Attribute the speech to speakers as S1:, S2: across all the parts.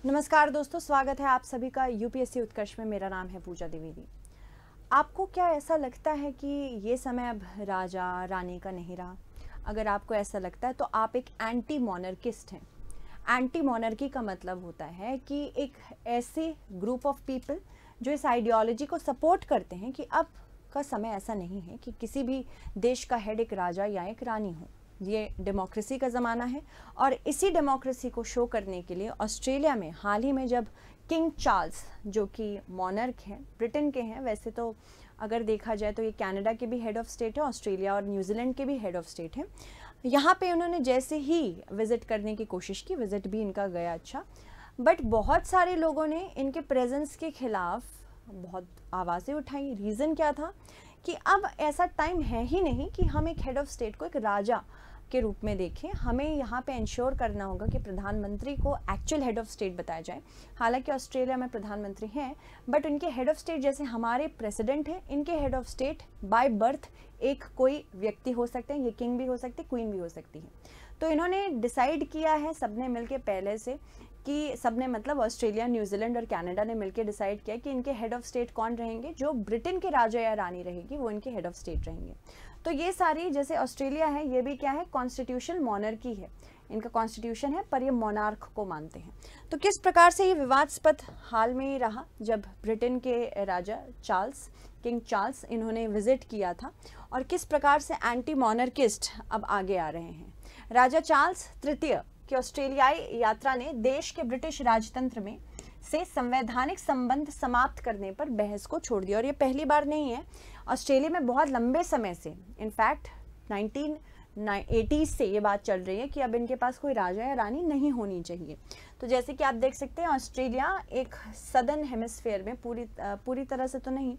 S1: नमस्कार दोस्तों, स्वागत है आप सभी का यूपीएससी उत्कर्ष में। मेरा नाम है पूजा द्विवेदी। आपको क्या ऐसा लगता है कि ये समय अब राजा रानी का नहीं रहा? अगर आपको ऐसा लगता है तो आप एक एंटी मोनर्किस्ट हैं। एंटी मोनर्की का मतलब होता है कि एक ऐसे ग्रुप ऑफ पीपल जो इस आइडियोलॉजी को सपोर्ट करते हैं कि अब का समय ऐसा नहीं है कि किसी भी देश का हेड एक राजा या एक रानी हो। ये डेमोक्रेसी का ज़माना है और इसी डेमोक्रेसी को शो करने के लिए ऑस्ट्रेलिया में हाल ही में जब किंग चार्ल्स, जो कि मोनर्क हैं, ब्रिटेन के हैं, वैसे तो अगर देखा जाए तो ये कनाडा के भी हेड ऑफ स्टेट है, ऑस्ट्रेलिया और न्यूजीलैंड के भी हेड ऑफ स्टेट हैं। यहाँ पे उन्होंने जैसे ही विज़िट करने की कोशिश की, विज़िट भी इनका गया अच्छा, बट बहुत सारे लोगों ने इनके प्रेजेंस के खिलाफ बहुत आवाज़ें उठाई। रीज़न क्या था कि अब ऐसा टाइम है ही नहीं कि हम एक हेड ऑफ स्टेट को एक राजा के रूप में देखें। हमें यहाँ पे इंश्योर करना होगा कि प्रधानमंत्री को एक्चुअल हेड ऑफ स्टेट बताया जाए। हालांकि ऑस्ट्रेलिया में प्रधानमंत्री हैं, बट उनके हेड ऑफ स्टेट जैसे हमारे प्रेसिडेंट हैं, इनके head of state by birth एक कोई व्यक्ति हो सकते हैं। ये किंग भी हो सकते, क्वीन भी हो सकती है। तो इन्होंने डिसाइड किया है सबने मिलके पहले से कि सबने मतलब ऑस्ट्रेलिया, न्यूजीलैंड और कनाडा ने मिलकर डिसाइड किया कि इनके हेड ऑफ स्टेट कौन रहेंगे। जो ब्रिटेन के राजा या रानी रहेगी वो इनके हेड ऑफ स्टेट रहेंगे। तो ये सारी, जैसे ऑस्ट्रेलिया है, ये भी क्या है, कॉन्स्टिट्यूशनल मोनर्की है, इनका कॉन्स्टिट्यूशन है, पर ये मोनार्क को मानते हैं। तो किस प्रकार से ये विवादास्पद हाल में ही रहा जब ब्रिटेन के राजा चार्ल्स, किंग चार्ल्स, इन्होंने विजिट किया था, और किस प्रकार से एंटी मोनर्किस्ट अब आगे आ रहे हैं। राजा चार्ल्स तृतीय की ऑस्ट्रेलियाई यात्रा ने देश के ब्रिटिश राजतंत्र में से संवैधानिक संबंध समाप्त करने पर बहस को छोड़ दिया। और ये पहली बार नहीं है, ऑस्ट्रेलिया में बहुत लंबे समय से, इनफैक्ट 1980 से ये बात चल रही है कि अब इनके पास कोई राजा या रानी नहीं होनी चाहिए। तो जैसे कि आप देख सकते हैं, ऑस्ट्रेलिया एक सदर्न हेमिस्फीयर में पूरी तरह से तो नहीं,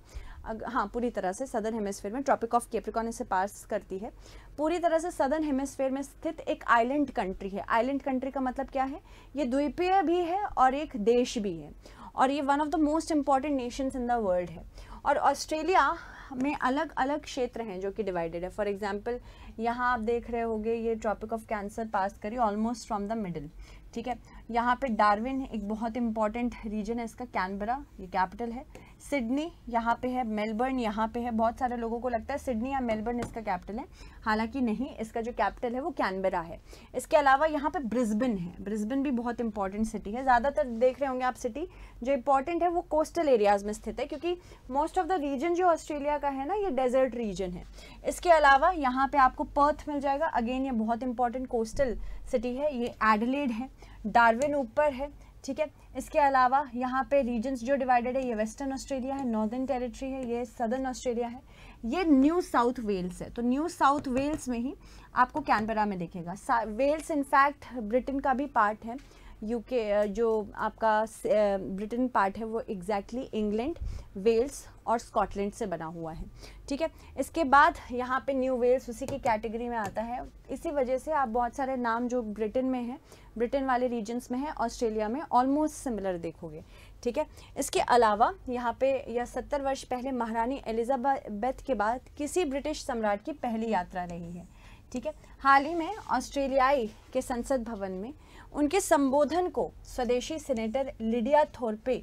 S1: हाँ पूरी तरह से सदर्न हेमिस्फीयर में, ट्रॉपिक ऑफ कैप्रिकॉर्न से पास करती है, पूरी तरह से सदर्न हेमिस्फीयर में स्थित एक आइलैंड कंट्री है। आइलैंड कंट्री का मतलब क्या है? ये द्वीपीय भी है और एक देश भी है, और ये one of the most important Nations in the world है। और ऑस्ट्रेलिया में अलग अलग क्षेत्र हैं जो कि डिवाइडेड है। फॉर एग्जांपल यहाँ आप देख रहे होंगे, ये ट्रॉपिक ऑफ कैंसर पास करी ऑलमोस्ट फ्रॉम द मिडिल, ठीक है। यहाँ पे डार्विन एक बहुत इंपॉर्टेंट रीजन है इसका, कैनबरा ये कैपिटल है, सिडनी यहाँ पे है, मेलबर्न यहाँ पे है। बहुत सारे लोगों को लगता है सिडनी या मेलबर्न इसका कैपिटल है, हालांकि नहीं, इसका जो कैपिटल है वो कैनबरा है। इसके अलावा यहाँ पे ब्रिस्बेन है, ब्रिस्बेन भी बहुत इंपॉर्टेंट सिटी है। ज़्यादातर देख रहे होंगे आप सिटी जो इंपॉर्टेंट है वो कोस्टल एरियाज में स्थित है, क्योंकि मोस्ट ऑफ द रीजन जो ऑस्ट्रेलिया का है ना, ये डेजर्ट रीजन है। इसके अलावा यहाँ पे आपको पर्थ मिल जाएगा, अगेन ये बहुत इंपॉर्टेंट कोस्टल सिटी है। ये एडिलेड है, डार्विन ऊपर है, ठीक है। इसके अलावा यहाँ पे रीजन्स जो डिवाइडेड है, ये वेस्टर्न ऑस्ट्रेलिया है, नॉर्दर्न टेरिटरी है, ये सदर्न ऑस्ट्रेलिया है, ये न्यू साउथ वेल्स है। तो न्यू साउथ वेल्स में ही आपको कैनबरा में दिखेगा। वेल्स इनफैक्ट ब्रिटेन का भी पार्ट है। यूके जो आपका ब्रिटेन पार्ट है वो एग्जैक्टली इंग्लैंड, वेल्स और स्कॉटलैंड से बना हुआ है, ठीक है। इसके बाद यहाँ पे न्यू वेल्स उसी की कैटेगरी में आता है। इसी वजह से आप बहुत सारे नाम जो ब्रिटेन में है, ब्रिटेन वाले रीजन्स में है, ऑस्ट्रेलिया में ऑलमोस्ट सिमिलर देखोगे, ठीक है। इसके अलावा यहाँ पे यह 70 वर्ष पहले महारानी एलिजाबेथ के बाद किसी ब्रिटिश सम्राट की पहली यात्रा रही है, ठीक है। हाल ही में ऑस्ट्रेलियाई के संसद भवन में उनके संबोधन को स्वदेशी सेनेटर लिडिया थोरपे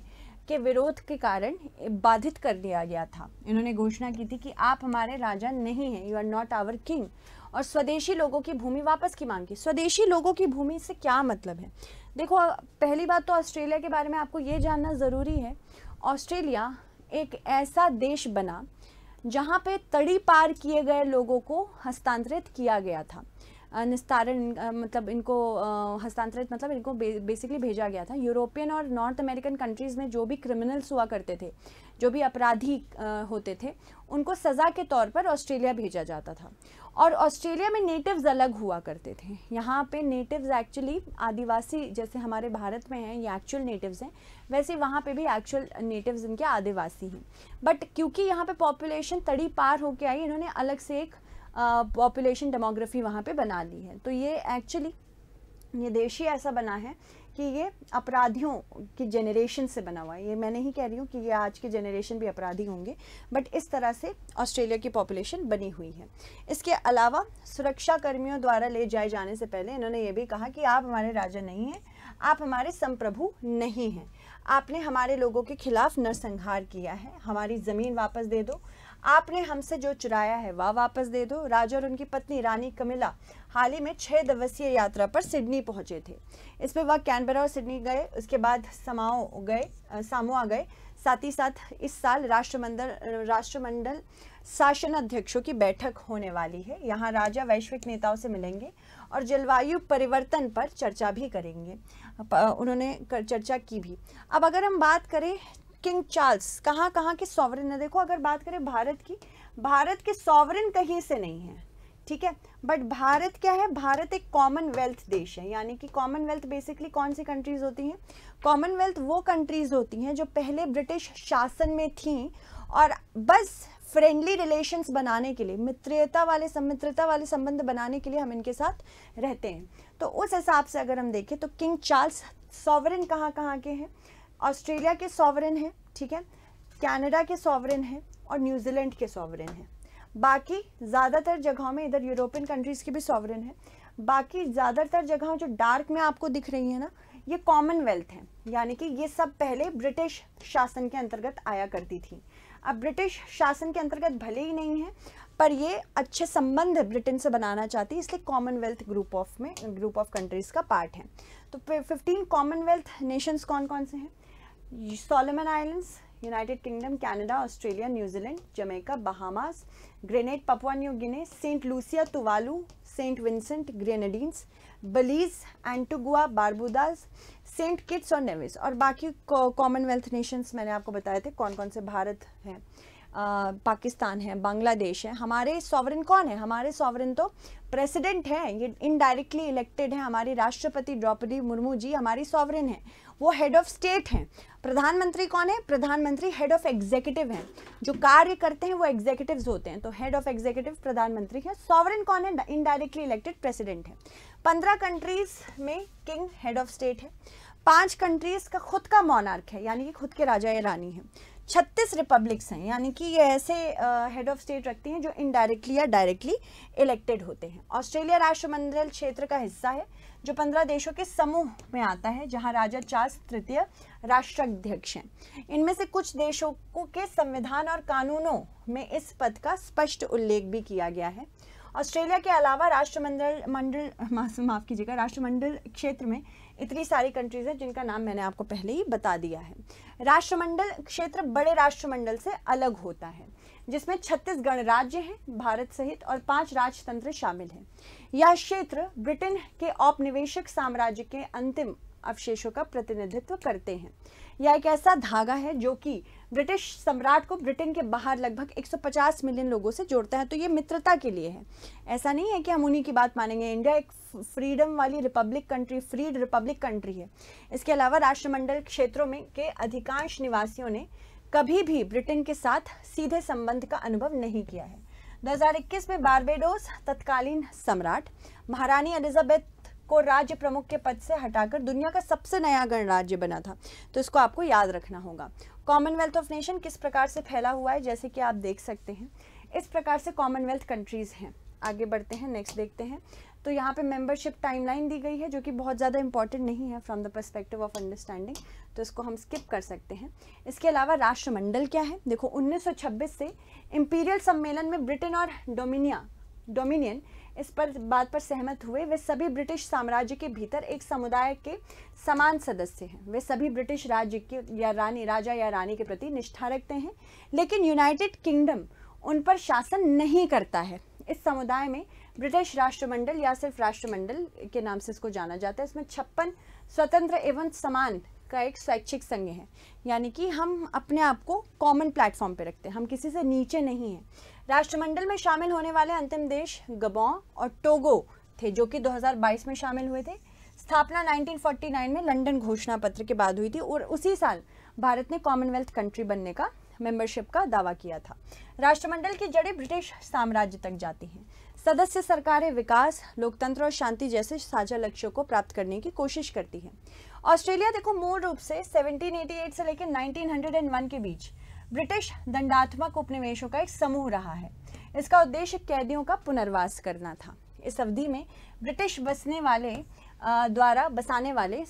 S1: के विरोध के कारण बाधित कर दिया गया था। इन्होंने घोषणा की थी कि आप हमारे राजा नहीं हैं, you are not our king, और स्वदेशी लोगों की भूमि वापस की मांग की। स्वदेशी लोगों की भूमि से क्या मतलब है? देखो, पहली बात तो ऑस्ट्रेलिया के बारे में आपको ये जानना ज़रूरी है, ऑस्ट्रेलिया एक ऐसा देश बना जहाँ पे तड़ी पार किए गए लोगों को हस्तांतरित किया गया था। निस्तारण मतलब इनको हस्तांतरित मतलब इनको बेसिकली भेजा गया था। यूरोपियन और नॉर्थ अमेरिकन कंट्रीज़ में जो भी क्रिमिनल्स हुआ करते थे, जो भी अपराधी होते थे, उनको सज़ा के तौर पर ऑस्ट्रेलिया भेजा जाता था। और ऑस्ट्रेलिया में नेटिव्स अलग हुआ करते थे। यहाँ पे नेटिव्स एक्चुअली आदिवासी, जैसे हमारे भारत में हैं ये एक्चुअल नेटिव्स हैं, वैसे वहाँ पे भी एक्चुअल नेटिव्स इनके आदिवासी हैं। बट क्योंकि यहाँ पे पॉपुलेशन तड़ी पार होके आई, इन्होंने अलग से एक पॉपुलेशन डेमोग्राफी वहाँ पे बना ली है। तो ये एक्चुअली ये देश ही ऐसा बना है कि ये अपराधियों की जनरेशन से बना हुआ है। ये मैं नहीं कह रही हूँ कि ये आज के जनरेशन भी अपराधी होंगे, बट इस तरह से ऑस्ट्रेलिया की पॉपुलेशन बनी हुई है। इसके अलावा सुरक्षा कर्मियों द्वारा ले जाए जाने से पहले इन्होंने ये भी कहा कि आप हमारे राजा नहीं हैं, आप हमारे संप्रभु नहीं हैं, आपने हमारे लोगों के खिलाफ नरसंहार किया है, हमारी ज़मीन वापस दे दो, आपने हमसे जो चुराया है वह वापस दे दो। राजा और उनकी पत्नी रानी कमिला हाल ही में 6 दिवसीय यात्रा पर सिडनी पहुंचे थे। इसमें वह कैनबरा और सिडनी गए, उसके बाद सामोआ गए। साथ ही साथ इस साल राष्ट्रमंडल शासन अध्यक्षों की बैठक होने वाली है। यहाँ राजा वैश्विक नेताओं से मिलेंगे और जलवायु परिवर्तन पर चर्चा भी करेंगे। उन्होंने चर्चा की भी। अब अगर हम बात करें किंग चार्ल्स कहाँ के सॉवरेन है, देखो अगर बात करें भारत के सॉवरेन कहीं से नहीं है, ठीक है, बट भारत क्या है, भारत एक कॉमनवेल्थ देश है। यानी कि कॉमनवेल्थ बेसिकली कौन सी कंट्रीज होती हैं, कॉमनवेल्थ वो कंट्रीज होती हैं जो पहले ब्रिटिश शासन में थीं और बस फ्रेंडली रिलेशंस बनाने के लिए, मित्रता वाले संबंध बनाने के लिए हम इनके साथ रहते हैं। तो उस हिसाब से अगर हम देखें तो किंग चार्ल्स सॉवरेन कहाँ के हैं, ऑस्ट्रेलिया के सॉवरेन हैं, ठीक है, कनाडा के सॉवरेन हैं और न्यूजीलैंड के सॉवरेन हैं। बाकी ज़्यादातर जगहों में इधर यूरोपियन कंट्रीज़ की भी सॉवरेन है। बाकी ज़्यादातर जगहों जो डार्क में आपको दिख रही है ना, ये कॉमनवेल्थ है, यानी कि ये सब पहले ब्रिटिश शासन के अंतर्गत आया करती थी। अब ब्रिटिश शासन के अंतर्गत भले ही नहीं है, पर ये अच्छे संबंध ब्रिटेन से बनाना चाहती है, इसलिए कॉमनवेल्थ ग्रुप ऑफ कंट्रीज़ का पार्ट है। तो 15 कॉमनवेल्थ नेशंस कौन कौन से हैं, Solomon Islands, United Kingdom, Canada, Australia, New Zealand, Jamaica, Bahamas, Grenada, Papua New Guinea, Saint Lucia, Tuvalu, Saint Vincent, Grenadines, Belize, Antigua, Barbudas, Saint Kitts और Nevis. और बाकी कॉमनवेल्थ नेशंस मैंने आपको बताए थे कौन कौन से, भारत है, पाकिस्तान है, बांग्लादेश है। हमारे सॉवरेन कौन है, हमारे सॉवरेन तो प्रेसिडेंट है, ये इनडायरेक्टली इलेक्टेड है। हमारी राष्ट्रपति द्रौपदी मुर्मू जी हमारी सॉवरेन है, वो हेड ऑफ स्टेट हैं। प्रधानमंत्री कौन है, प्रधानमंत्री हेड ऑफ एग्जीक्यूटिव हैं, जो कार्य करते हैं वो एग्जीक्यूटिव्स होते हैं, तो हेड ऑफ एग्जीक्यूटिव प्रधानमंत्री है। सॉवरेन कौन है, इनडायरेक्टली इलेक्टेड प्रेसिडेंट है। 15 कंट्रीज में किंग हेड ऑफ स्टेट है, 5 कंट्रीज का खुद का मोनार्क है, यानी कि खुद के राजा या रानी है। 36 रिपब्लिक्स हैं, यानी कि ये ऐसे हेड ऑफ स्टेट रखती हैं जो इनडायरेक्टली या डायरेक्टली इलेक्टेड होते हैं। ऑस्ट्रेलिया राष्ट्रमंडल क्षेत्र का हिस्सा है जो 15 देशों के समूह में आता है, जहां राजा चार्ल्स तृतीय राष्ट्राध्यक्ष हैं। इनमें से कुछ देशों के संविधान और कानूनों में इस पद का स्पष्ट उल्लेख भी किया गया है। ऑस्ट्रेलिया के अलावा राष्ट्रमंडल क्षेत्र में इतनी सारी कंट्रीज हैं जिनका नाम मैंने आपको पहले ही बता दिया है। राष्ट्रमंडल क्षेत्र बड़े राष्ट्रमंडल से अलग होता है, जिसमें 36 गणराज्य हैं भारत सहित और 5 राजतंत्र शामिल हैं। यह क्षेत्र ब्रिटेन के औपनिवेशिक साम्राज्य के अंतिम अवशेषों का प्रतिनिधित्व करते हैं। यह एक ऐसा धागा है जो कि ब्रिटिश सम्राट को ब्रिटेन के बाहर लगभग 150 मिलियन लोगों से जोड़ता है। तो ये मित्रता के लिए है, ऐसा नहीं है कि हम उन्हीं की बात मानेंगे। इंडिया एक फ्रीडम वाली फ्रीड रिपब्लिक कंट्री है। इसके अलावा राष्ट्रमंडल क्षेत्रों में के अधिकांश निवासियों ने कभी भी ब्रिटेन के साथ सीधे संबंध का अनुभव नहीं किया है। 2021 में बारबेडोस तत्कालीन सम्राट महारानी एलिजाबेथ को राज्य प्रमुख के पद से हटाकर दुनिया का सबसे नया गणराज्य बना था, तो इसको आपको याद रखना होगा। कॉमनवेल्थ ऑफ नेशन किस प्रकार से फैला हुआ है, जैसे कि आप देख सकते हैं इस प्रकार से कॉमनवेल्थ कंट्रीज हैं। आगे बढ़ते हैं, नेक्स्ट देखते हैं। तो यहाँ पे मेंबरशिप टाइमलाइन दी गई है जो कि बहुत ज़्यादा इंपॉर्टेंट नहीं है from the perspective of understanding, तो इसको हम स्किप कर सकते हैं। इसके अलावा राष्ट्रमंडल क्या है, देखो 1926 से इंपीरियल सम्मेलन में ब्रिटेन और डोमिनियन इस बात पर सहमत हुए, वे सभी ब्रिटिश साम्राज्य के भीतर एक समुदाय के समान सदस्य हैं। वे सभी ब्रिटिश राज्य के राजा या रानी के प्रति निष्ठा रखते हैं, लेकिन यूनाइटेड किंगडम उन पर शासन नहीं करता है। इस समुदाय में ब्रिटिश राष्ट्रमंडल या सिर्फ राष्ट्रमंडल के नाम से इसको जाना जाता है। इसमें 56 स्वतंत्र एवं समान का एक स्वैच्छिक संघ है, यानी कि हम अपने आप को कॉमन प्लेटफॉर्म पे रखते हैं, हम किसी से नीचे नहीं हैं। राष्ट्रमंडल में शामिल होने वाले अंतिम देश गबों और टोगो थे, जो कि 2022 में शामिल हुए थे। स्थापना 1949 में लंदन घोषणा पत्र के बाद हुई थी और उसी साल भारत ने कॉमनवेल्थ कंट्री बनने का मेंबरशिप का दावा किया था। राष्ट्रमंडल की जड़ें ब्रिटिश साम्राज्य तक जाती हैं। सदस्य सरकारें विकास, लोकतंत्र और शांति जैसे साझा लक्ष्यों को प्राप्त करने की कोशिश करती हैं। ऑस्ट्रेलिया देखो मूल रूप से 1788 से लेकर 1901 के बीच ब्रिटिश दंडात्मक उपनिवेशों का एक समूह रहा है। इसका उद्देश्य कैदियों का पुनर्वास करना था। इस अवधि में ब्रिटिश बसाने वाले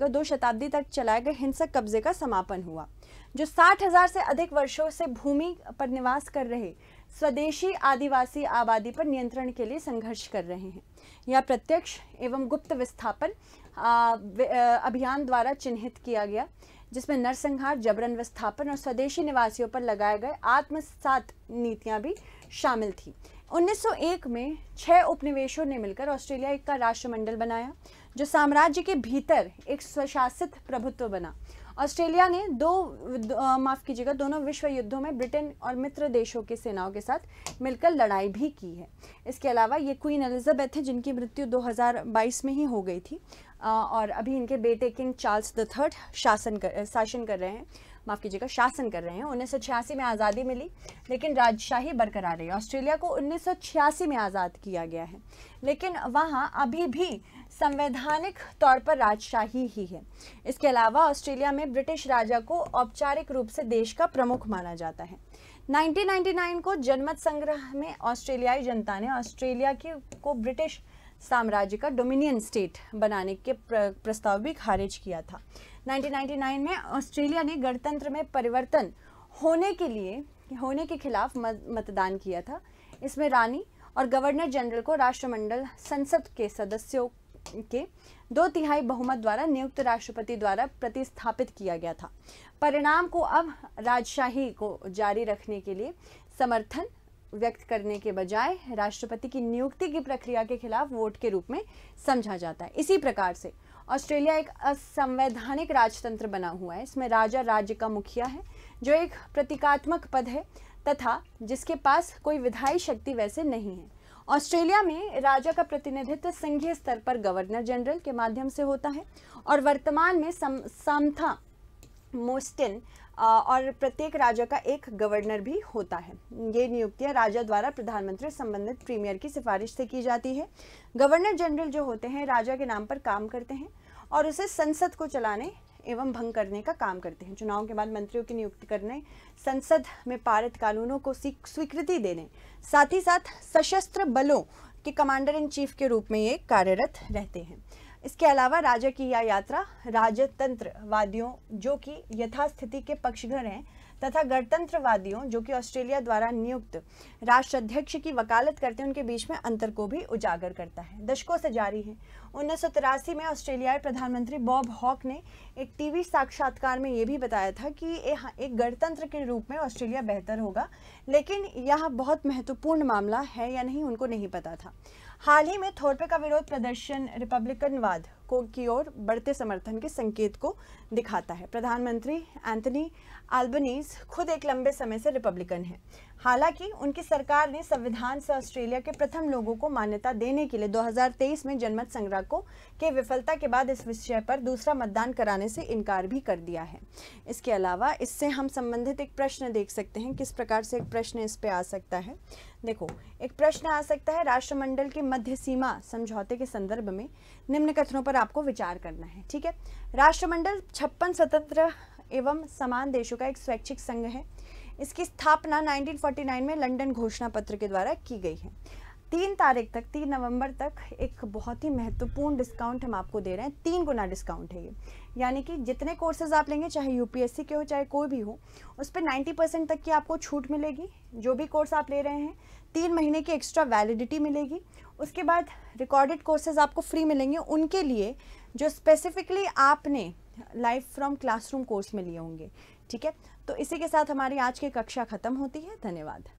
S1: 2 शताब्दी तक चलाए गए हिंसक कब्जे का समापन हुआ, जो 60,000 से अधिक वर्षों से भूमि पर निवास कर रहे स्वदेशी आदिवासी आबादी पर नियंत्रण के लिए संघर्ष कर रहे हैं। यह प्रत्यक्ष एवं गुप्त विस्थापन अभियान द्वारा चिन्हित किया गया, जिसमें नरसंहार, जबरन विस्थापन और स्वदेशी निवासियों पर लगाए गए आत्मसात नीतियां भी शामिल थी। 1901 में 6 उपनिवेशों ने मिलकर ऑस्ट्रेलिया एक का राष्ट्रमंडल बनाया, जो साम्राज्य के भीतर एक स्वशासित प्रभुत्व बना। ऑस्ट्रेलिया ने दोनों विश्व युद्धों में ब्रिटेन और मित्र देशों के सेनाओं के साथ मिलकर लड़ाई भी की है। इसके अलावा ये क्वीन एलिजाबेथ है, जिनकी मृत्यु 2022 में ही हो गई थी, और अभी इनके बेटे किंग चार्ल्स III शासन कर रहे हैं। 1986 में आज़ादी मिली, लेकिन राजशाही बरकरार रही। ऑस्ट्रेलिया को 1986 में आज़ाद किया गया है, लेकिन वहाँ अभी भी संवैधानिक तौर पर राजशाही ही है। इसके अलावा ऑस्ट्रेलिया में ब्रिटिश राजा को औपचारिक रूप से देश का प्रमुख माना जाता है। 1999 को जनमत संग्रह में ऑस्ट्रेलियाई जनता ने ऑस्ट्रेलिया को ब्रिटिश साम्राज्य का डोमिनियन स्टेट बनाने के प्रस्ताव भी खारिज किया था। 1999 में ऑस्ट्रेलिया ने गणतंत्र में परिवर्तन होने के खिलाफ मतदान किया था। इसमें रानी और गवर्नर जनरल को राष्ट्रमंडल संसद के सदस्यों के 2/3 बहुमत द्वारा नियुक्त राष्ट्रपति द्वारा प्रतिस्थापित किया गया था। परिणाम को अब राजशाही को जारी रखने के लिए समर्थन व्यक्त करने के बजाय राष्ट्रपति की नियुक्ति की प्रक्रिया के खिलाफ वोट के रूप में समझा जाता है। इसी प्रकार से ऑस्ट्रेलिया एक असंवैधानिक राजतंत्र बना हुआ है। इसमें राजा राज्य का मुखिया है, जो एक प्रतीकात्मक पद है तथा जिसके पास कोई विधायी शक्ति वैसे नहीं है। ऑस्ट्रेलिया में राजा का प्रतिनिधित्व संघीय स्तर पर गवर्नर जनरल के माध्यम से होता है, और वर्तमान में सामथा मोस्टिन और प्रत्येक राजा का एक गवर्नर भी होता है। ये नियुक्तियां राजा द्वारा प्रधानमंत्री संबंधित प्रीमियर की सिफारिश से की जाती है। गवर्नर जनरल जो होते हैं राजा के नाम पर काम करते हैं और उसे संसद को चलाने एवं भंग करने का काम करते हैं। चुनाव के बाद मंत्रियों की नियुक्ति करने, संसद में पारित कानूनों को स्वीकृति देने, साथ ही साथ सशस्त्र बलों के कमांडर इन चीफ के रूप में ये कार्यरत रहते हैं। इसके अलावा राजा की यह यात्रा राजतंत्रवादियों जो कि यथास्थिति के पक्षधर हैं तथा गणतंत्रवादियों जो कि ऑस्ट्रेलिया द्वारा नियुक्त राष्ट्राध्यक्ष की वकालत करते हैं, उनके बीच में अंतर को भी उजागर करता है। दशकों से जारी है। 1983 में ऑस्ट्रेलियाई प्रधानमंत्री बॉब हॉक ने एक टीवी साक्षात्कार में ये भी बताया था कि एक गणतंत्र के रूप में ऑस्ट्रेलिया बेहतर होगा, लेकिन यह बहुत महत्वपूर्ण मामला है या नहीं उनको नहीं पता था। हाल ही में थोरपे का विरोध प्रदर्शन रिपब्लिकनवाद की ओर बढ़ते समर्थन के संकेत को दिखाता है। प्रधानमंत्री एंथनी अल्बनीज खुद एक लंबे समय से रिपब्लिकन हैं। हालांकि उनकी सरकार ने संविधान से ऑस्ट्रेलिया के प्रथम लोगों को मान्यता देने के लिए 2023 में जनमत संग्रह के विफलता के बाद इस विषय पर दूसरा मतदान कराने से इनकार भी कर दिया है। इसके अलावा इससे हम संबंधित एक प्रश्न देख सकते हैं। किस प्रकार से एक प्रश्न इस पे आ सकता है, देखो एक प्रश्न आ सकता है, राष्ट्रमंडल के मध्य सीमा समझौते के संदर्भ में निम्न कथनों पर आपको विचार करना है। ठीक है, राष्ट्रमंडल 56 स्वतंत्र एवं समान देशों का एक स्वैच्छिक संघ है। इसकी स्थापना 1949 में लंदन घोषणा पत्र के द्वारा की गई है। 3 नवंबर तक एक बहुत ही महत्वपूर्ण डिस्काउंट हम आपको दे रहे हैं। 3 गुना डिस्काउंट है ये, यानी कि जितने कोर्सेज आप लेंगे, चाहे यूपीएससी के हो चाहे कोई भी हो, उस पर 90% तक की आपको छूट मिलेगी। जो भी कोर्स आप ले रहे हैं 3 महीने की एक्स्ट्रा वैलिडिटी मिलेगी। उसके बाद रिकॉर्डेड कोर्सेज आपको फ्री मिलेंगे उनके लिए जो स्पेसिफिकली आपने लाइव फ्रॉम क्लासरूम कोर्स में लिए होंगे। ठीक है, तो इसी के साथ हमारी आज की कक्षा खत्म होती है। धन्यवाद।